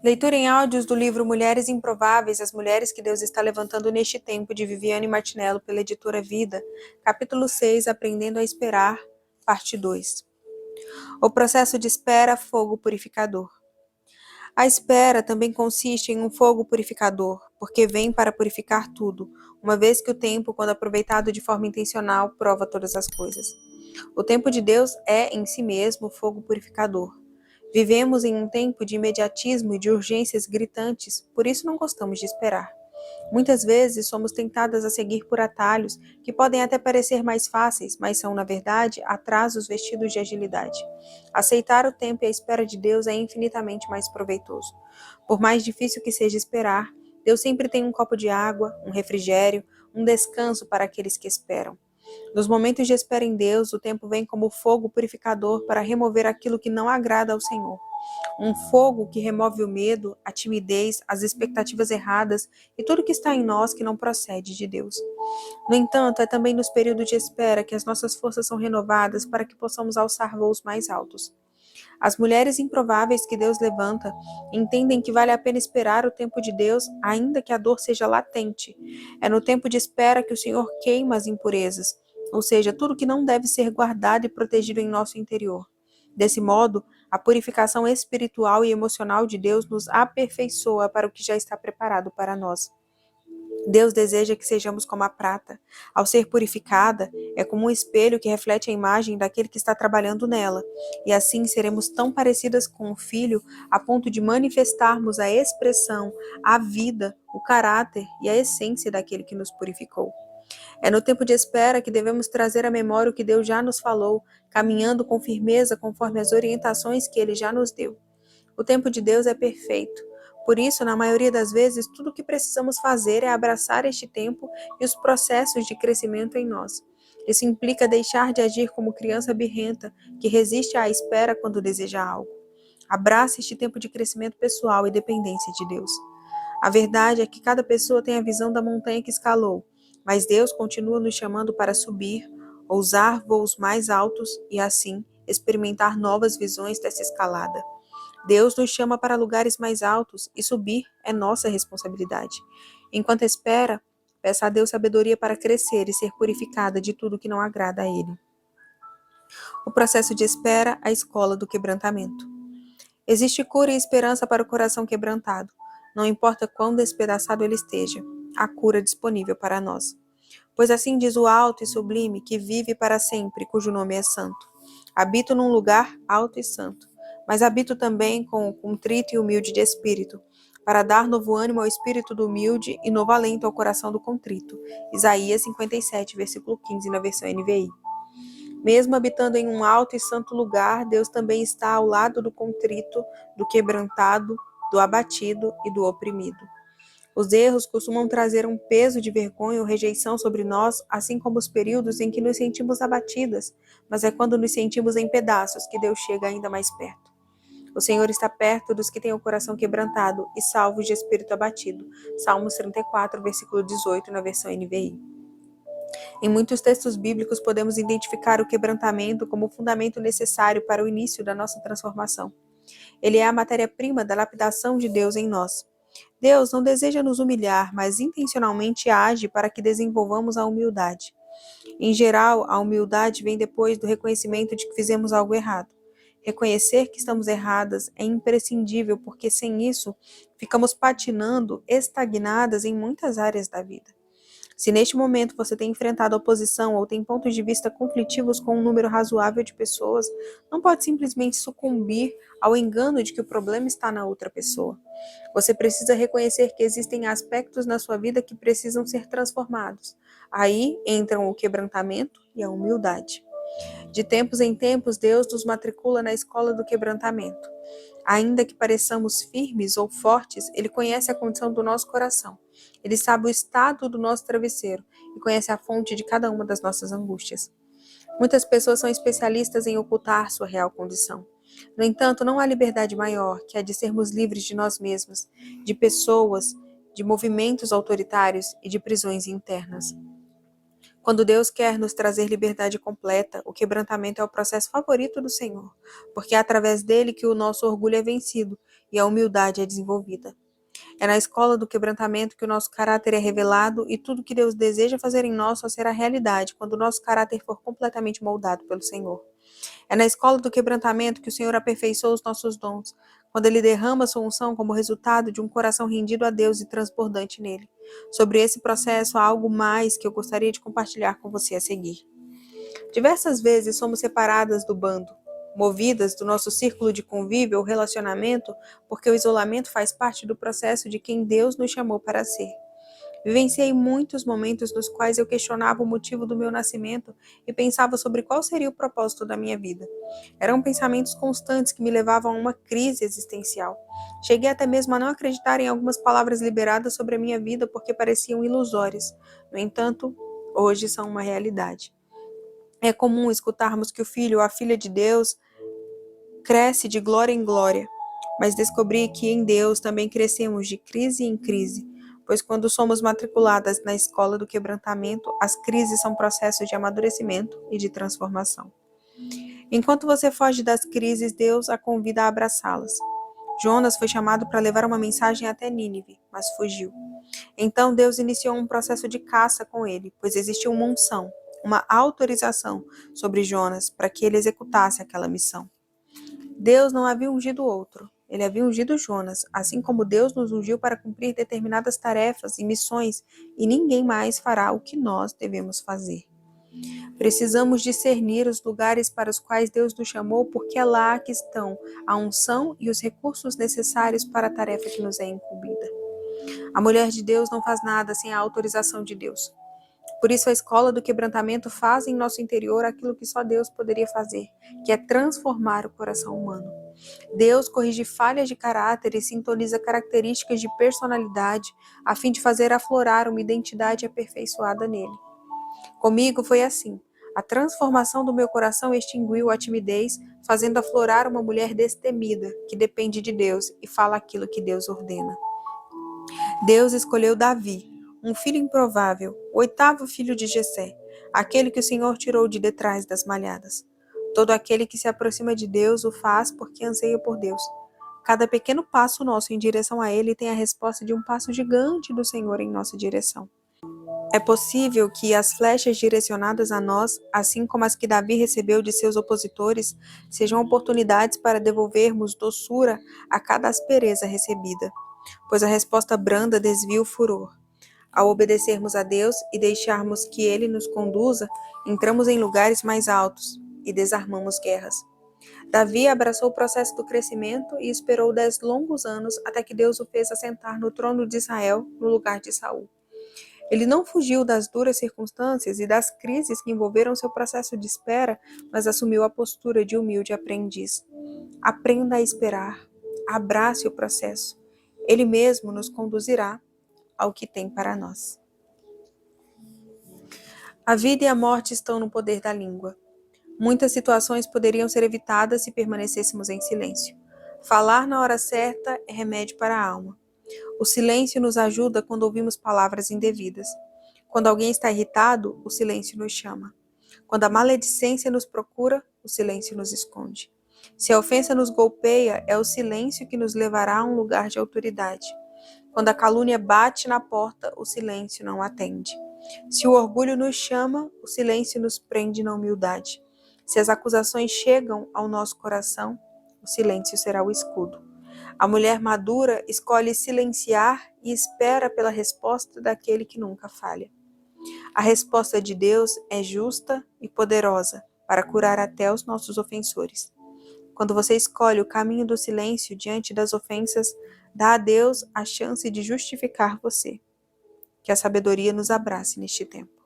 Leitura em áudios do livro Mulheres Improváveis, as mulheres que Deus está levantando neste tempo, de Viviane Martinello, pela editora Vida, capítulo 6, Aprendendo a Esperar, parte 2. O processo de espera, fogo purificador. A espera também consiste em um fogo purificador, porque vem para purificar tudo, uma vez que o tempo, quando aproveitado de forma intencional, prova todas as coisas. O tempo de Deus é, em si mesmo, fogo purificador. Vivemos em um tempo de imediatismo e de urgências gritantes, por isso não gostamos de esperar. Muitas vezes somos tentadas a seguir por atalhos que podem até parecer mais fáceis, mas são, na verdade, atrasos vestidos de agilidade. Aceitar o tempo e a espera de Deus é infinitamente mais proveitoso. Por mais difícil que seja esperar, Deus sempre tem um copo de água, um refrigério, um descanso para aqueles que esperam. Nos momentos de espera em Deus, o tempo vem como fogo purificador para remover aquilo que não agrada ao Senhor. Um fogo que remove o medo, a timidez, as expectativas erradas e tudo que está em nós que não procede de Deus. No entanto, é também nos períodos de espera que as nossas forças são renovadas para que possamos alçar voos mais altos. As mulheres improváveis que Deus levanta entendem que vale a pena esperar o tempo de Deus, ainda que a dor seja latente. É no tempo de espera que o Senhor queima as impurezas, ou seja, tudo que não deve ser guardado e protegido em nosso interior. Desse modo, a purificação espiritual e emocional de Deus nos aperfeiçoa para o que já está preparado para nós. Deus deseja que sejamos como a prata. Ao ser purificada, é como um espelho que reflete a imagem daquele que está trabalhando nela, e assim seremos tão parecidas com o Filho a ponto de manifestarmos a expressão, a vida, o caráter e a essência daquele que nos purificou. É no tempo de espera que devemos trazer à memória o que Deus já nos falou, caminhando com firmeza conforme as orientações que Ele já nos deu. O tempo de Deus é perfeito. Por isso, na maioria das vezes, tudo o que precisamos fazer é abraçar este tempo e os processos de crescimento em nós. Isso implica deixar de agir como criança birrenta, que resiste à espera quando deseja algo. Abrace este tempo de crescimento pessoal e dependência de Deus. A verdade é que cada pessoa tem a visão da montanha que escalou, mas Deus continua nos chamando para subir, ousar voos mais altos e, assim, experimentar novas visões dessa escalada. Deus nos chama para lugares mais altos e subir é nossa responsabilidade. Enquanto espera, peça a Deus sabedoria para crescer e ser purificada de tudo que não agrada a Ele. O processo de espera, a escola do quebrantamento. Existe cura e esperança para o coração quebrantado. Não importa quão despedaçado ele esteja, há cura disponível para nós. Pois assim diz o alto e sublime, que vive para sempre, cujo nome é santo. Habito num lugar alto e santo, mas habito também com o contrito e humilde de espírito, para dar novo ânimo ao espírito do humilde e novo alento ao coração do contrito. Isaías 57, versículo 15, na versão NVI. Mesmo habitando em um alto e santo lugar, Deus também está ao lado do contrito, do quebrantado, do abatido e do oprimido. Os erros costumam trazer um peso de vergonha ou rejeição sobre nós, assim como os períodos em que nos sentimos abatidas, mas é quando nos sentimos em pedaços que Deus chega ainda mais perto. O Senhor está perto dos que têm o coração quebrantado e salvos de espírito abatido. Salmos 34, versículo 18, na versão NVI. Em muitos textos bíblicos podemos identificar o quebrantamento como o fundamento necessário para o início da nossa transformação. Ele é a matéria-prima da lapidação de Deus em nós. Deus não deseja nos humilhar, mas intencionalmente age para que desenvolvamos a humildade. Em geral, a humildade vem depois do reconhecimento de que fizemos algo errado. Reconhecer que estamos erradas é imprescindível, porque sem isso, ficamos patinando, estagnadas em muitas áreas da vida. Se neste momento você tem enfrentado oposição ou tem pontos de vista conflitivos com um número razoável de pessoas, não pode simplesmente sucumbir ao engano de que o problema está na outra pessoa. Você precisa reconhecer que existem aspectos na sua vida que precisam ser transformados. Aí entram o quebrantamento e a humildade. De tempos em tempos, Deus nos matricula na escola do quebrantamento. Ainda que pareçamos firmes ou fortes, Ele conhece a condição do nosso coração. Ele sabe o estado do nosso travesseiro e conhece a fonte de cada uma das nossas angústias. Muitas pessoas são especialistas em ocultar sua real condição. No entanto, não há liberdade maior que a de sermos livres de nós mesmos, de pessoas, de movimentos autoritários e de prisões internas. Quando Deus quer nos trazer liberdade completa, o quebrantamento é o processo favorito do Senhor, porque é através dele que o nosso orgulho é vencido e a humildade é desenvolvida. É na escola do quebrantamento que o nosso caráter é revelado e tudo que Deus deseja fazer em nós só será realidade quando o nosso caráter for completamente moldado pelo Senhor. É na escola do quebrantamento que o Senhor aperfeiçoa os nossos dons, quando Ele derrama sua unção como resultado de um coração rendido a Deus e transbordante nele. Sobre esse processo há algo mais que eu gostaria de compartilhar com você a seguir. Diversas vezes somos separadas do bando, movidas do nosso círculo de convívio ou relacionamento, porque o isolamento faz parte do processo de quem Deus nos chamou para ser. Vivenciei muitos momentos nos quais eu questionava o motivo do meu nascimento e pensava sobre qual seria o propósito da minha vida. Eram pensamentos constantes que me levavam a uma crise existencial. Cheguei até mesmo a não acreditar em algumas palavras liberadas sobre a minha vida porque pareciam ilusórias. No entanto, hoje são uma realidade. É comum escutarmos que o filho ou a filha de Deus cresce de glória em glória, mas descobri que em Deus também crescemos de crise em crise, pois quando somos matriculadas na escola do quebrantamento, as crises são processos de amadurecimento e de transformação. Enquanto você foge das crises, Deus a convida a abraçá-las. Jonas foi chamado para levar uma mensagem até Nínive, mas fugiu. Então Deus iniciou um processo de caça com ele, pois existia uma unção, uma autorização sobre Jonas para que ele executasse aquela missão. Deus não havia ungido outro, ele havia ungido Jonas, assim como Deus nos ungiu para cumprir determinadas tarefas e missões, e ninguém mais fará o que nós devemos fazer. Precisamos discernir os lugares para os quais Deus nos chamou, porque é lá que estão a unção e os recursos necessários para a tarefa que nos é incumbida. A mulher de Deus não faz nada sem a autorização de Deus. Por isso a escola do quebrantamento faz em nosso interior aquilo que só Deus poderia fazer, que é transformar o coração humano. Deus corrige falhas de caráter e sintoniza características de personalidade a fim de fazer aflorar uma identidade aperfeiçoada nele. Comigo foi assim. A transformação do meu coração extinguiu a timidez, fazendo aflorar uma mulher destemida, que depende de Deus e fala aquilo que Deus ordena. Deus escolheu Davi, um filho improvável, o oitavo filho de Jessé, aquele que o Senhor tirou de detrás das malhadas. Todo aquele que se aproxima de Deus o faz porque anseia por Deus. Cada pequeno passo nosso em direção a Ele tem a resposta de um passo gigante do Senhor em nossa direção. É possível que as flechas direcionadas a nós, assim como as que Davi recebeu de seus opositores, sejam oportunidades para devolvermos doçura a cada aspereza recebida, pois a resposta branda desvia o furor. Ao obedecermos a Deus e deixarmos que Ele nos conduza, entramos em lugares mais altos e desarmamos guerras. Davi abraçou o processo do crescimento e esperou 10 longos anos até que Deus o fez assentar no trono de Israel no lugar de Saul. Ele não fugiu das duras circunstâncias e das crises que envolveram seu processo de espera, mas assumiu a postura de humilde aprendiz. Aprenda a esperar, abrace o processo. Ele mesmo nos conduzirá ao que tem para nós. A vida e a morte estão no poder da língua. Muitas situações poderiam ser evitadas se permanecêssemos em silêncio. Falar na hora certa é remédio para a alma. O silêncio nos ajuda quando ouvimos palavras indevidas. Quando alguém está irritado, o silêncio nos chama. Quando a maledicência nos procura, o silêncio nos esconde. Se a ofensa nos golpeia, é o silêncio que nos levará a um lugar de autoridade. Quando a calúnia bate na porta, o silêncio não atende. Se o orgulho nos chama, o silêncio nos prende na humildade. Se as acusações chegam ao nosso coração, o silêncio será o escudo. A mulher madura escolhe silenciar e espera pela resposta daquele que nunca falha. A resposta de Deus é justa e poderosa para curar até os nossos ofensores. Quando você escolhe o caminho do silêncio diante das ofensas, dá a Deus a chance de justificar você. Que a sabedoria nos abrace neste tempo.